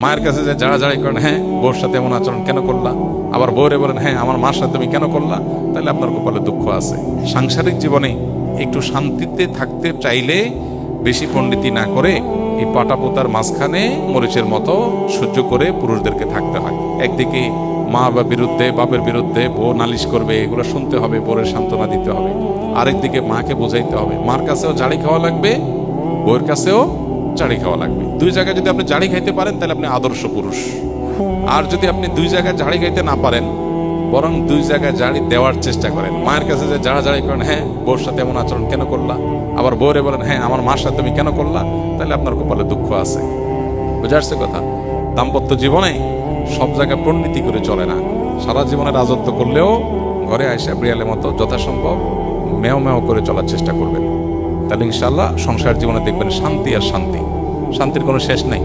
মায়ের কাছে যে জাড়াজাড়ি করেন, হ্যাঁ বউর সাথে এমন আচরণ কেন করলা, আবার বউরে বলেন হ্যাঁ আমার মার সাথে তুমি কেন করলা, তাহলে আপনার কপালে দুঃখ আছে। সাংসারিক জীবনে একটু শান্তিতে থাকতে চাইলে বেশি পণ্ডিতি না করে এই পাটাপোতার মাঝখানে মরিচের মতো সহ্য করে পুরুষদেরকে থাকতে হয়। একদিকে মা বা বিরুদ্ধে বাপের বিরুদ্ধে বউ নালিশ করবে, এগুলো শুনতে হবে, বউয়ের সান্ত্বনা দিতে হবে। আরেকদিকে মাকে বোঝাইতে হবে, মার কাছেও জাড়ি খাওয়া লাগবে, বউয়ের কাছেও জাড়ি খাওয়া লাগবে। দুই জায়গায় যদি আপনি জাড়ি খাইতে পারেন তাহলে আপনি আদর্শ পুরুষ। আর যদি আপনি দুই জায়গায় জাড়ি খাইতে না পারেন, বরং দুই জায়গায় জাড়ি দেওয়ার চেষ্টা করেন। মায়ের কাছে যে জাড়াজাড়ি করেন, হ্যাঁ বউর সাথে এমন আচরণ কেন করলা, আবার বউরে বলেন হ্যাঁ আমার মার সাথে তুমি কেন করলা, তাহলে আপনার কপালে দুঃখ আছে। বুঝে আসছে কথা? দাম্পত্য জীবনে সব জায়গায় পণ্ডিতি করে চলে না। সারা জীবনে রাজত্ব করলেও ঘরে আইসা বিড়ালের মতো যথাসম্ভব মেও মেও করে চলার চেষ্টা করবেন। তাহলে ইনশাআল্লাহ সংসার জীবনে দেখবেন শান্তি আর শান্তি, শান্তির কোনো শেষ নেই।